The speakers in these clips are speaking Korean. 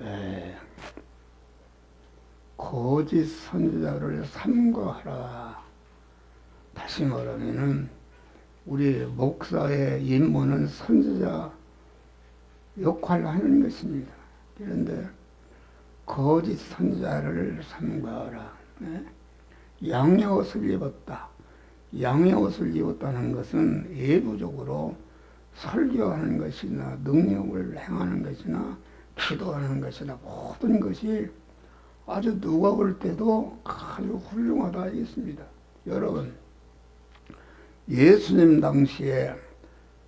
에, 거짓 선지자를 삼가하라. 다시 말하면은 우리 목사의 임무는 선지자 역할을 하는 것입니다. 그런데 거짓 선지자를 삼가하라. 양의 옷을 입었다. 양의 옷을 입었다는 것은 예부적으로 설교하는 것이나 능력을 행하는 것이나 기도하는 것이나 모든 것이 아주 누가 볼 때도 아주 훌륭하다 하겠습니다. 여러분, 예수님 당시에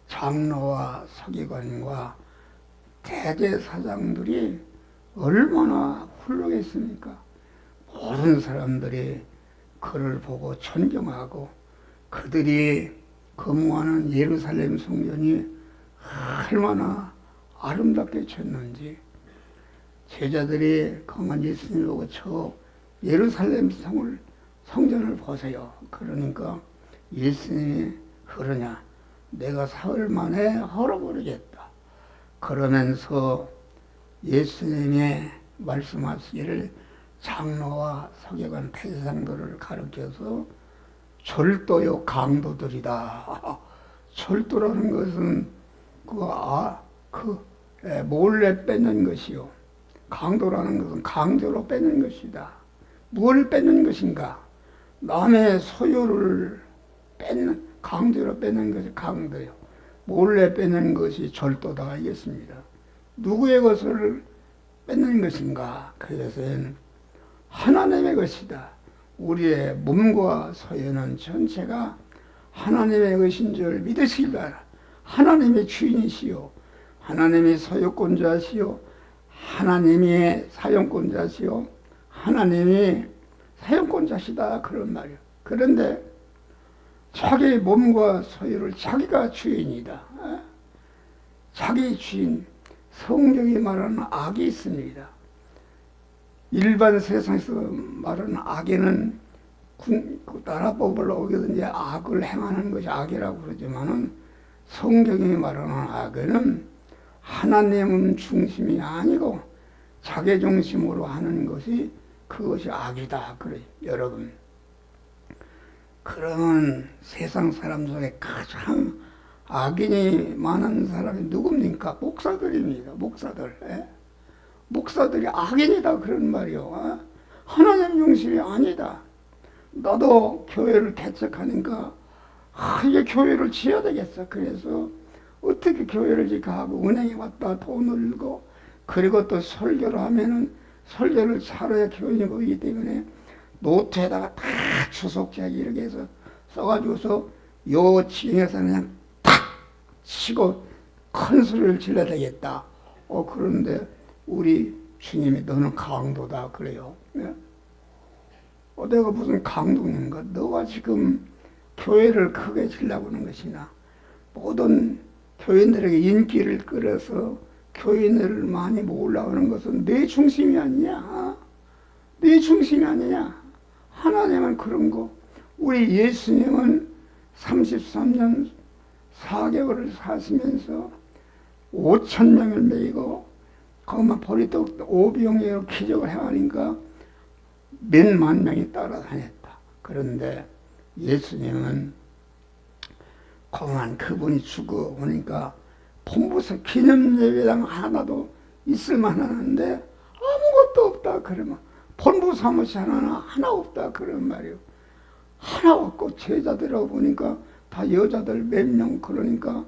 장로와 서기관과 대제사장들이 얼마나 훌륭했습니까? 모든 사람들이 그를 보고 존경하고 그들이 거무하는 예루살렘 성전이 얼마나 아름답게 쳤는지 제자들이 강한 예수님을 보고 저 예루살렘 성전을 보세요. 그러니까 예수님이 그러냐? 내가 사흘 만에 헐어버리겠다. 그러면서 예수님의 말씀하시기를 장로와 서기관 대제사장들을 가르쳐서 절도요 강도들이다. 절도라는 것은 몰래 뺏는 것이요. 강도라는 것은 강제로 뺏는 것이다. 뭘 뺏는 것인가? 남의 소유를 강제로 뺏는 것이 강도요. 몰래 뺏는 것이 절도다 하겠습니다. 누구의 것을 뺏는 것인가? 그것은 하나님의 것이다. 우리의 몸과 소유는 전체가 하나님의 것인 줄 믿으시기 바라. 하나님의 주인이시요, 하나님의 소유권자시요, 하나님의 사용권자시요, 하나님의 사용권자시다 그런 말이요. 그런데 자기 몸과 소유를 자기가 주인이다. 자기 주인. 성경이 말하는 악이 있습니다. 일반 세상에서 말하는 악에는 나라법을 어기든지 악을 행하는 것이 악이라고 그러지만은 성경이 말하는 악에는 하나님 중심이 아니고 자기 중심으로 하는 것이 그것이 악이다. 그래요. 여러분, 그러면 세상 사람 중에 가장 악인이 많은 사람이 누굽니까? 목사들입니다. 목사들. 목사들이 악인이다 그런 말이요. 하나님 중심이 아니다. 나도 교회를 개척하니까 이게 교회를 지어야 되겠어. 그래서 어떻게 교회를 지까 하고 은행에 왔다 돈을 들고 그리고 또 설교를 하면은 설교를 차려야 교인이 보이기 때문에 노트에다가 다 주석자기 이렇게 해서 써가지고서 요 층에서는 그냥 탁 치고 큰 소리를 질러야 되겠다. 그런데 우리 주님이 너는 강도다 그래요. 내가 무슨 강도인가? 너가 지금 교회를 크게 지려고 하는 것이나 모든 교인들에게 인기를 끌어서 교인들을 많이 모으려고 하는 것은 내 중심이 아니냐? 내 중심이 아니냐? 하나님은 그런 거. 우리 예수님은 33년 4개월을 사시면서 5,000명을 먹이고 거기만 보리떡 오병이어로 기적을 행하니까 몇만 명이 따라다녔다. 그런데 예수님은 공안 그분이 죽어 오니까 본부서 기념예배당 하나도 있을 만한데 아무것도 없다 그러면 본부 사무실 하나 없다 그런 말이요. 하나 없고 제자들하고 보니까 다 여자들 몇 명 그러니까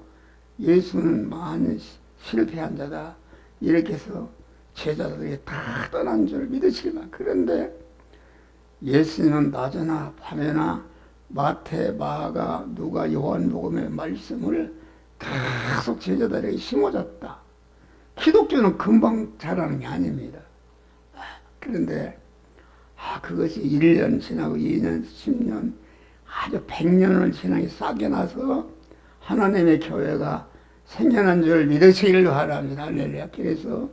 예수는 많이 실패한 자다 이렇게 해서 제자들이 다 떠난 줄 믿으시기만. 그런데 예수님은 낮에나 밤에나 마태, 마가, 누가, 요한복음의 말씀을 계속 제자들에게 심어줬다. 기독교는 금방 자라는 게 아닙니다. 그런데 그것이 1년 지나고 2년, 10년, 아주 100년을 지나게 싹이 나서 하나님의 교회가 생겨난 줄 믿으시길 바랍니다. 할렐루야. 그래서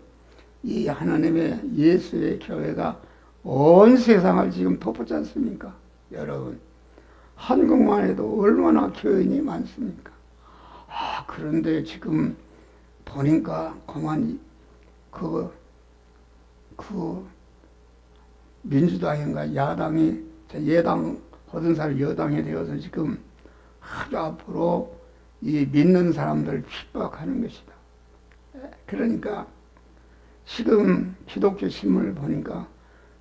이 하나님의 예수의 교회가 온 세상을 지금 덮었지 않습니까? 여러분, 한국만 해도 얼마나 교인이 많습니까? 그런데 지금 보니까 그만 그 민주당인가 야당이 예당 하던 사람이 여당이 되어서 지금 아주 앞으로 이 믿는 사람들을 핍박하는 것이다. 그러니까 지금 기독교 신문을 보니까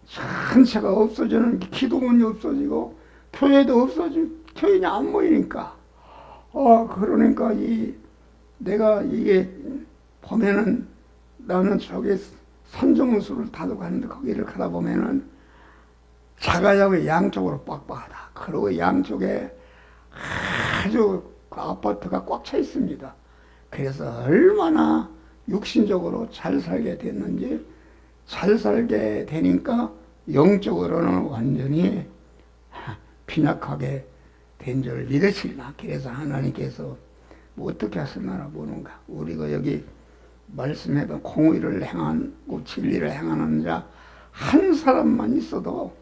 전체가 없어지는 기도문이 없어지고 교회도 없어지고 교인이 안 모이니까 그러니까 내가 이게 보면은 나는 저기 산정수를 타고 가는데 거기를 가다 보면은 자가야가 양쪽으로 빡빡하다. 그리고 양쪽에 아주 그 아파트가 꽉 차 있습니다. 그래서 얼마나 육신적으로 잘 살게 됐는지 잘 살게 되니까 영적으로는 완전히 빈약하게 된 줄 믿으시나. 그래서 하나님께서 뭐 어떻게 하시나 보는가. 우리가 여기 말씀해도 공의를 행하고 진리를 행하는 자 한 사람만 있어도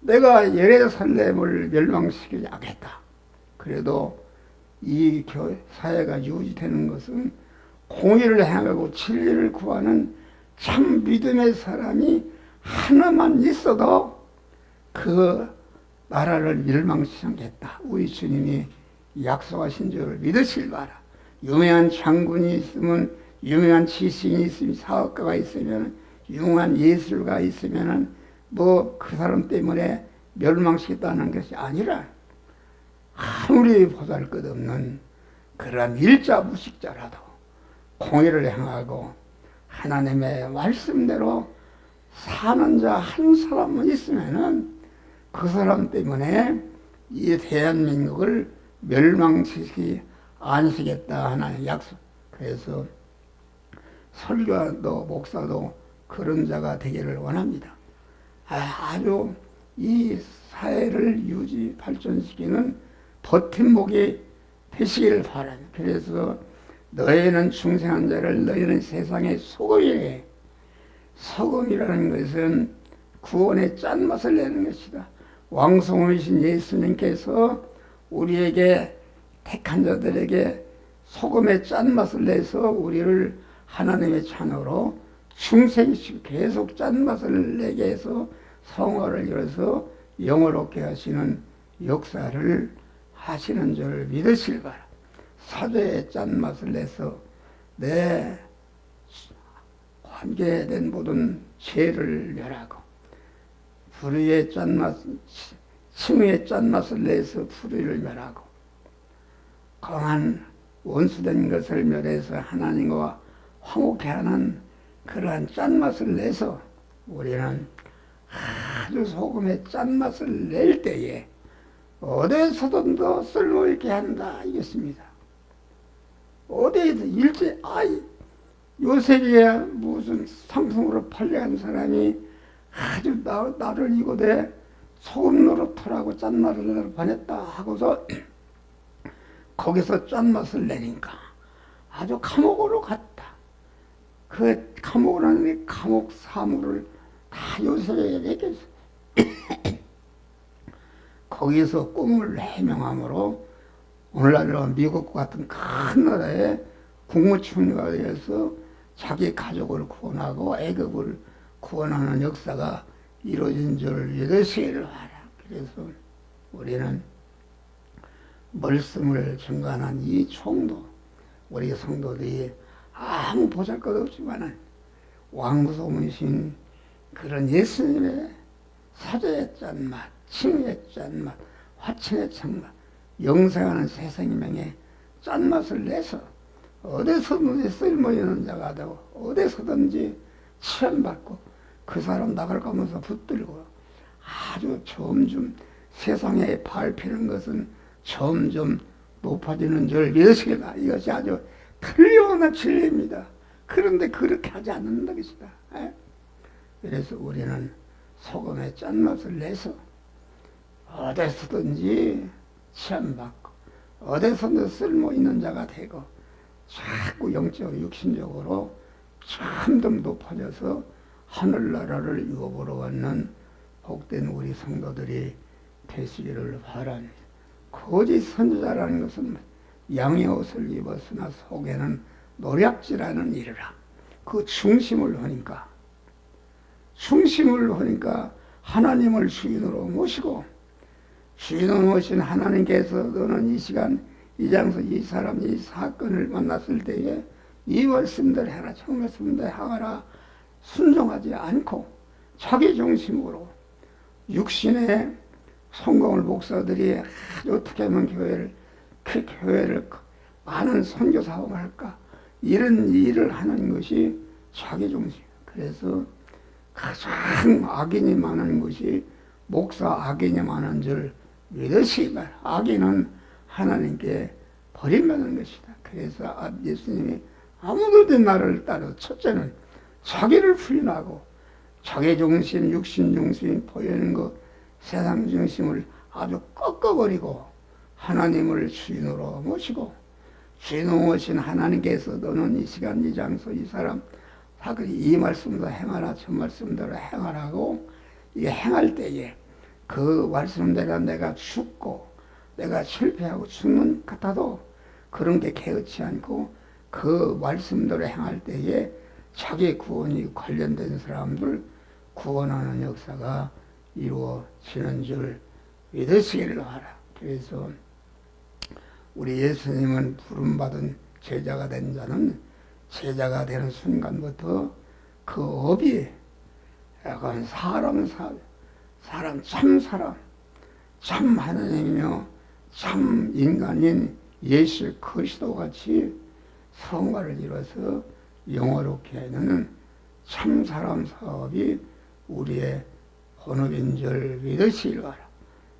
내가 예루살렘을 멸망시키지 않겠다. 그래도 이 사회가 유지되는 것은 공의를 행하고 진리를 구하는 참 믿음의 사람이 하나만 있어도 그 나라를 멸망시키지 않겠다. 우리 주님이 약속하신 줄 믿으실 바라. 유명한 장군이 있으면, 유명한 지식인이 있으면, 사업가가 있으면, 유명한 예술가 있으면 뭐 그 사람 때문에 멸망시켰다는 것이 아니라 아무리 보잘것없는 그러한 일자무식자라도 공의를 행하고 하나님의 말씀대로 사는 자 한 사람만 있으면은 그 사람 때문에 이 대한민국을 멸망시키지 않으시겠다 하나의 약속. 그래서 설교도 목사도 그런 자가 되기를 원합니다. 아주 이 사회를 유지 발전시키는 버팀목이 되시기를 바랍니다. 그래서 너희는 중생한 자를 너희는 세상의 소금이래. 소금이라는 것은 구원의 짠맛을 내는 것이다. 왕성하신 예수님께서 우리에게 택한 자들에게 소금의 짠맛을 내서 우리를 하나님의 자녀로 중생시키고 계속 짠맛을 내게 해서 성화를 이뤄서 영원롭게 하시는 역사를 하시는 줄 믿으실 바라. 사죄의 짠맛을 내서 내 관계된 모든 죄를 멸하고 불의의 짠맛, 칭의의 짠맛을 내서 불의를 멸하고 강한 원수된 것을 멸해서 하나님과 화목해 하는 그러한 짠맛을 내서 우리는 아주 소금의 짠맛을 낼 때에 어디서든 더 쓸모있게 한다 이겠습니다. 어디에서 요셉이야 무슨 상품으로 팔려간 사람이 아주 나를 이곳에 소금 노릇하라고 짠맛을 보냈다 하고서 거기서 짠맛을 내니까 아주 감옥으로 갔다. 그 감옥이라는 감옥 사물을 다 요셉에게 얘기했어. 거기서 꿈을 해명함으로 오늘날 미국과 같은 큰 나라에 국무총리가 되어서 자기 가족을 구원하고 애국을 구원하는 역사가 이루어진 줄 믿으시기를 바라. 그래서 우리는 말씀을 증거하는 이 총도 우리 성도들이 아무 보잘것없지만은 왕소문이신 그런 예수님의 사죄의 짠맛, 칭의의 짠맛, 화친의 짠맛, 영생하는 세상명에 짠맛을 내서 어디서든지 쓸모있는 자가 되고 어디서든지 치연받고 그 사람 나갈 거면서 붙들고 아주 점점 세상에 밟히는 것은 점점 높아지는 줄 믿으시기다. 이것이 아주 틀림없는 진리입니다. 그런데 그렇게 하지 않는다 것이다. 그래서 우리는 소금의 짠맛을 내서 어디서든지 치안받고 어디서든지 쓸모있는 자가 되고 자꾸 영적으로 육신적으로 점점 높아져서 하늘나라를 유업으로 갖는 복된 우리 성도들이 되시기를 바랍니다. 거짓 선지자라는 것은 양의 옷을 입었으나 속에는 노략질하는 일이라. 그 중심을 하니까 중심을 보니까 하나님을 주인으로 모시고, 주인으로 모신 하나님께서 너는 이 시간 이 장소 이 사람 이 사건을 만났을 때에 이 말씀대로 해라 저 말씀대로 행하라 순종하지 않고 자기 중심으로 육신의 성공을 목사들이 어떻게 하면 교회를 많은 선교 사업을 할까 이런 일을 하는 것이 자기 중심. 그래서 가장 악인이 많은 것이 목사 악인이 많은 줄 믿으시기 바랍니다. 악인은 하나님께 버림받는 것이다. 그래서 예수님이 아무도 나를 따라 첫째는 자기를 부인하고 자기 중심, 육신 중심 보이는 것, 세상 중심을 아주 꺾어버리고 하나님을 주인으로 모시고 주인으로 모신 하나님께서 너는 이 시간, 이 장소, 이 사람 이 말씀도 행하라, 저 말씀대로 행하라고 이게 행할 때에 그 말씀대로 내가 죽고 내가 실패하고 죽는 것 같아도 그런 게 개의치 않고 그 말씀대로 행할 때에 자기 구원이 관련된 사람들 구원하는 역사가 이루어지는 줄 믿으시기를 바라. 그래서 우리 예수님은 부름받은 제자가 된 자는 제자가 되는 순간부터 그 업이 약간 사람 참 사람 참 하나님이며 참 인간인 예수 그리스도 같이 성화를 이뤄서 영화롭게 하는 참 사람 사업이 우리의 본업인 줄 믿으시길 바라.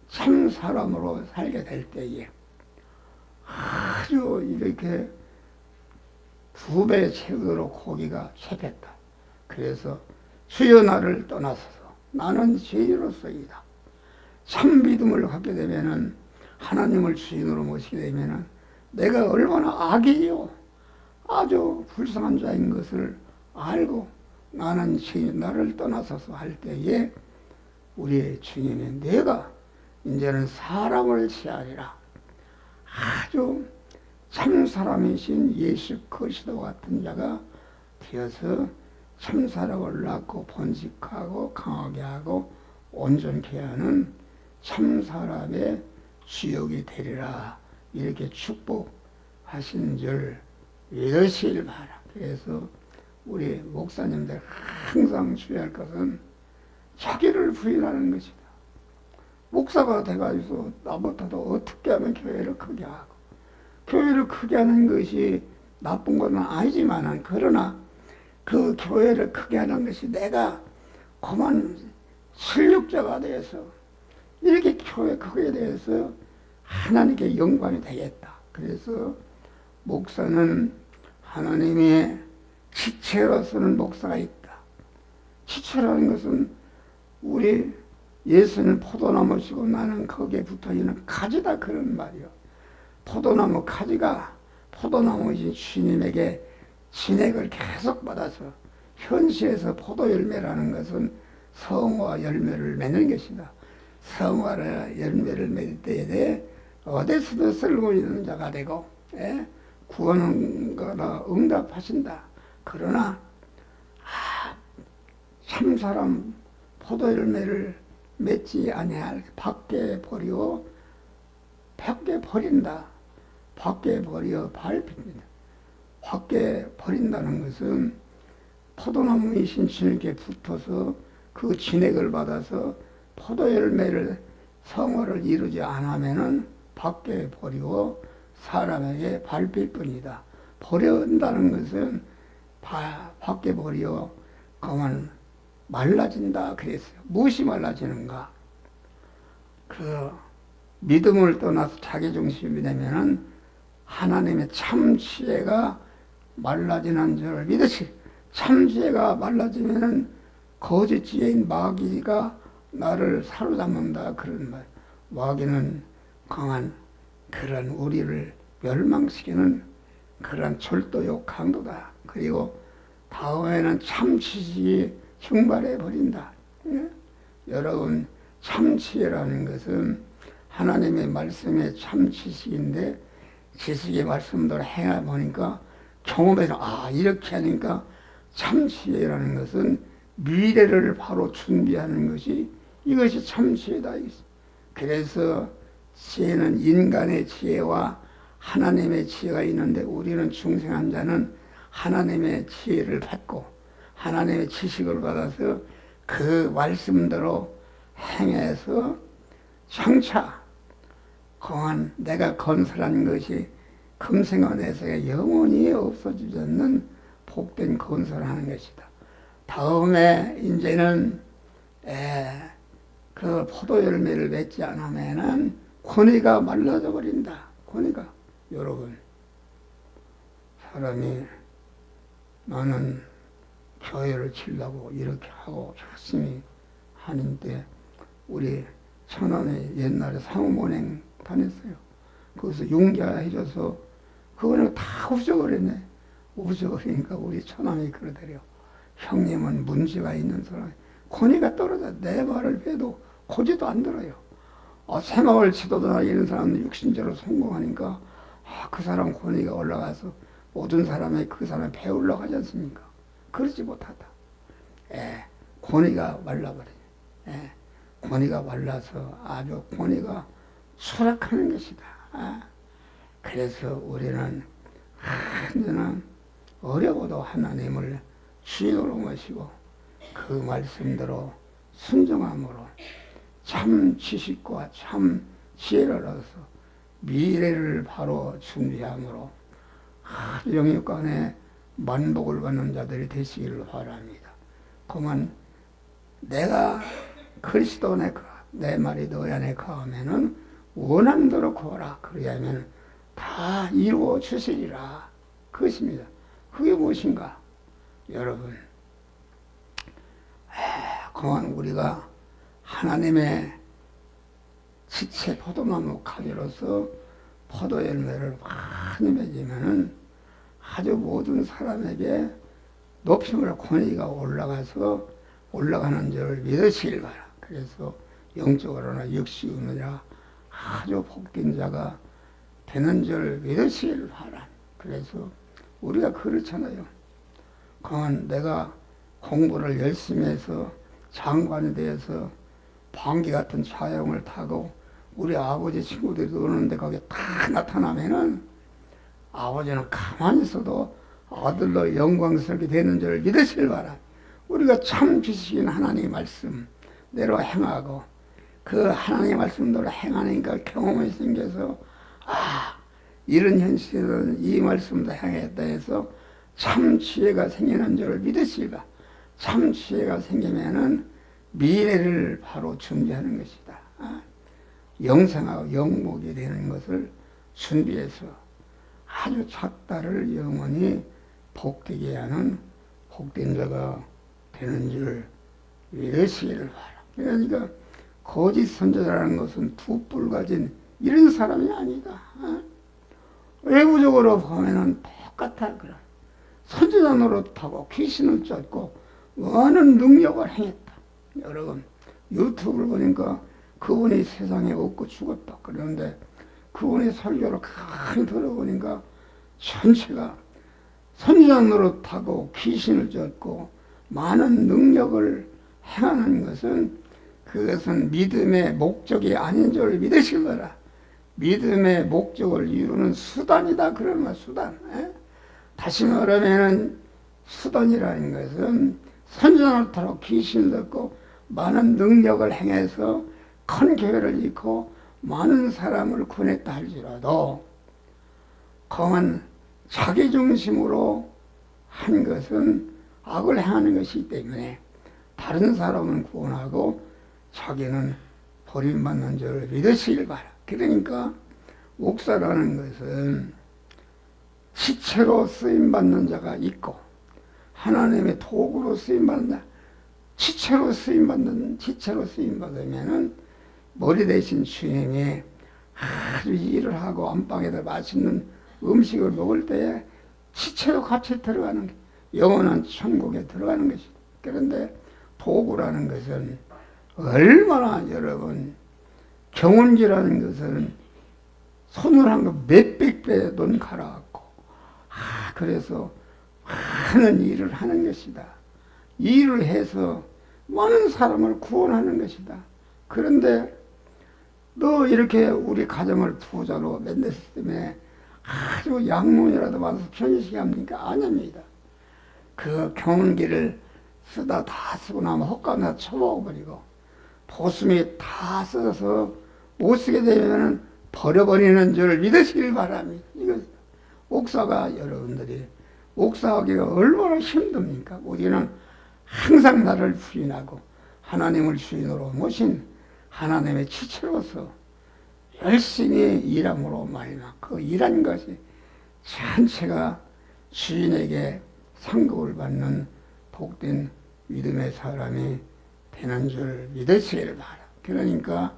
참 사람으로 살게 될 때에 아주 이렇게 2배 채우도록 고기가 채했다. 그래서 주여 나를 떠나소서 나는 죄인으로서이다. 참 믿음을 갖게 되면은 하나님을 주인으로 모시게 되면은 내가 얼마나 악이요 아주 불쌍한 자인 것을 알고 나는 죄인 나를 떠나소서 할 때에 우리 주님이 내가 이제는 사람을 취하리라. 아주 참 사람이신 예수 그리스도 같은 자가 되어서 참 사람을 낳고 번식하고 강하게 하고 온전케 하는 참 사람의 주역이 되리라. 이렇게 축복하신 줄 믿으시길 바라. 그래서 우리 목사님들 항상 주의할 것은 자기를 부인하는 것이다. 목사가 돼가지고 나보다도 어떻게 하면 교회를 크게 하고 교회를 크게 하는 것이 나쁜 건 아니지만 그러나 그 교회를 크게 하는 것이 내가 그만 실력자가 되어서 이렇게 교회 크게 되어서 하나님께 영광이 되겠다. 그래서 목사는 하나님의 지체로서는 목사가 있다. 지체라는 것은 우리 예수는 포도나무시고 나는 거기에 붙어있는 가지다 그런 말이요. 포도나무 가지가 포도나무이신 주님에게 진액을 계속 받아서 현실에서 포도 열매라는 것은 성화 열매를 맺는 것이다. 성화를 열매를 맺을 때에 어디서도 쓸모있는 자가 되고 구하는 거나 응답하신다. 그러나 참사람 포도 열매를 맺지 아니할 밖에 버리고 밖에 버린다. 밖에 버려 밟힙니다. 밖에 버린다는 것은 포도나무이신 주님께 붙어서 그 진액을 받아서 포도 열매를 성화를 이루지 않으면은 밖에 버리고 사람에게 밟힐 뿐이다. 버린다는 것은 밖에 버려 그만 말라진다 그랬어요. 무엇이 말라지는가? 그 믿음을 떠나서 자기 중심이 되면은 하나님의 참 지혜가 말라지는 줄 믿으시. 참 지혜가 말라지면은 거짓 지혜인 마귀가 나를 사로잡는다 그런 말. 마귀는 강한 그런 우리를 멸망시키는 그런 절도요 강도다. 그리고 다음에는 참 지식이 흉발해 버린다. 여러분 참 지혜라는 것은 하나님의 말씀의 참 지식인데 지식의 말씀대로 행해 보니까 경험해서 이렇게 하니까 참 지혜라는 것은 미래를 바로 준비하는 것이 이것이 참 지혜다. 그래서 지혜는 인간의 지혜와 하나님의 지혜가 있는데 우리는 중생한 자는 하나님의 지혜를 받고 하나님의 지식을 받아서 그 말씀대로 행해서 장차 공한 내가 건설한 것이 금생원에서 영원히 없어지지 않는 복된 건설을 하는 것이다. 다음에 이제는 그 포도 열매를 맺지 않으면은 권위가 말라져 버린다. 권위가. 여러분, 사람이 나는 교회를 치려고 이렇게 하고 열심히 하는데 우리 천안에 옛날에 상호모행 다녔어요. 거기서 융자해줘서 그거는 다 없어버렸네. 없어버리니까 우리 천안이 그러더래요. 형님은 문제가 있는 사람, 권위가 떨어져. 내 말을 해도 고지도 안 들어요. 새마을 지도자나 이런 사람은 육신적으로 성공하니까 그 사람 권위가 올라가서 모든 사람이 그 사람을 배우려고 하지 않습니까? 그러지 못하다. 권위가 말라버려요. 권위가 말라서 아주 권위가 수락하는 것이다. 그래서 우리는 언제나 어려워도 하나님을 주인으로 모시고 그 말씀대로 순종함으로 참 지식과 참 지혜를 얻어서 미래를 바로 준비함으로 영육간에 만복을 받는 자들이 되시기를 바랍니다. 그만 내가 그리스도 내 말이 너희 안에 거하면은 원하는 대로 구하라. 그리하면 다 이루어 주시리라. 그것입니다. 그게 무엇인가? 여러분, 그만 우리가 하나님의 지체 포도나무 가지로서 포도 열매를 많이 맺으면은 아주 모든 사람에게 높임을 권위가 올라가서 올라가는 줄 믿으시길 바라. 그래서 영적으로나 역시우느라 아주 복된 자가 되는 줄 믿으시길 바라. 그래서 우리가 그렇잖아요. 그건 내가 공부를 열심히 해서 장관이 되어서 방귀 같은 차용을 타고 우리 아버지 친구들이 노는데 거기에 다 나타나면은 아버지는 가만히 있어도 아들로 영광스럽게 되는 줄 믿으시길 바라. 우리가 참 주신 하나님의 말씀대로 행하고 그 하나님의 말씀대로 행하니까 경험이 생겨서 이런 현실은 이 말씀도 행했다 해서 참 지혜가 생기는 줄 믿으시길 바라. 참 지혜가 생기면은 미래를 바로 준비하는 것이다. 영생하고 영목이 되는 것을 준비해서 아주 작다를 영원히 복되게 하는 복된 자가 되는 줄 믿으시기를 바라. 그러니까 거짓 선지자라는 것은 두 뿔 가진 이런 사람이 아니다. 외부적으로 보면은 똑같아. 그럼 선지자 노릇하고 귀신을 쫓고 많은 능력을 행했다. 여러분 유튜브를 보니까 그분이 세상에 없고 죽었다. 그런데 그분의 설교를 가만히 들어보니까 전체가 선지자 노릇하고 귀신을 쫓고 많은 능력을 행하는 것은 그것은 믿음의 목적이 아닌 줄 믿으시기 바라. 믿음의 목적을 이루는 수단이다. 그러면 수단. 다시 말하면 수단이라는 것은 선지자 노릇하고 귀신을 쫓고 많은 능력을 행해서 큰 교회를 잃고 많은 사람을 구원했다 할지라도 그만 자기 중심으로 한 것은 악을 행하는 것이기 때문에 다른 사람은 구원하고 자기는 버림받는 줄 믿으시길 바라. 그러니까 목사라는 것은 시체로 쓰임받는 자가 있고 하나님의 도구로 쓰임받는 자, 지체로 쓰임받으면은 머리 대신 주님이 아주 일을 하고 안방에다 맛있는 음식을 먹을 때에 지체로 같이 들어가는 게 영원한 천국에 들어가는 것이다. 그런데 도구라는 것은 얼마나 여러분 경운기라는 것은 손을 한 거 몇백 배 돈 갈아갖고 그래서 많은 일을 하는 것이다. 일을 해서 많은 사람을 구원하는 것이다. 그런데 너 이렇게 우리 가정을 부자로 만들었기 때문에 아주 양문이라도 받아서 편식이 합니까? 아닙니다. 그 경운기를 쓰다 다 쓰고 나면 헛간에다 쳐먹어버리고 보숨이 다 써서 못 쓰게 되면 버려버리는 줄 믿으시길 바랍니다. 이거 옥사가 여러분들이 옥사하기가 얼마나 힘듭니까? 우리는 항상 나를 부인하고 하나님을 주인으로 모신 하나님의 지체로서 열심히 일함으로 말이나 그 일한 것이 전체가 주인에게 상급을 받는 복된 믿음의 사람이 되는 줄 믿으시기를 바라. 그러니까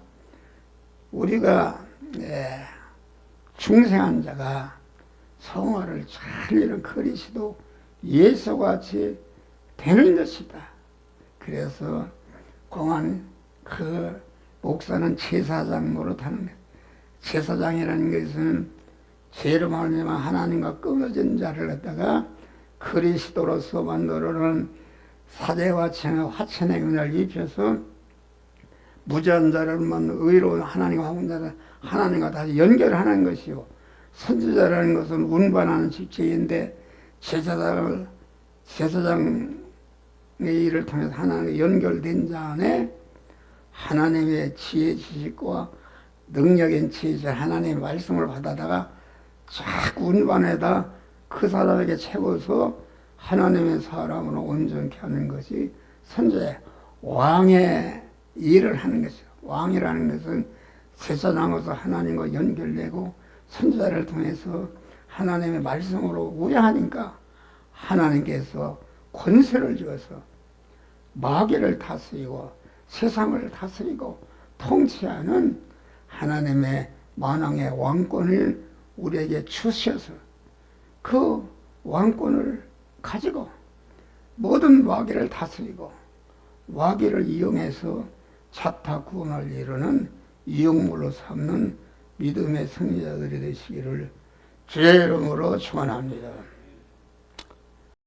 우리가 중생한 자가 성화를 잘 이룬 그리스도 예수같이 되는 것이다. 그래서 공안 그 목사는 제사장 노릇하는 것. 제사장이라는 것은 죄로 말미암아 하나님과 끊어진 자를 갖다가 그리스도로서 만들어놓은 사제와 화천의 은혜를 입혀서 무죄한 자를 의로운 하나님과 혼자를 하나님과 다시 연결하는 것이요. 선지자라는 것은 운반하는 직책인데 제사장의 일을 통해서 하나님과 연결된 자 안에 하나님의 지혜 지식과 능력인 지혜자 하나님의 말씀을 받아다가 자꾸 운반에다 그 사람에게 채워서 하나님의 사람으로 온전케 하는 것이 선지자의 왕의 일을 하는 것이죠. 왕이라는 것은 제사장으로서 하나님과 연결되고 선지자를 통해서 하나님의 말씀으로 우려하니까 하나님께서 권세를 주어서 마귀를 다스리고 세상을 다스리고 통치하는 하나님의 만왕의 왕권을 우리에게 주셔서 그 왕권을 가지고 모든 마귀를 다스리고 마귀를 이용해서 자타 구원을 이루는 이용물로 삼는 믿음의 승리자들이 되시기를 주의 이름으로 축원합니다.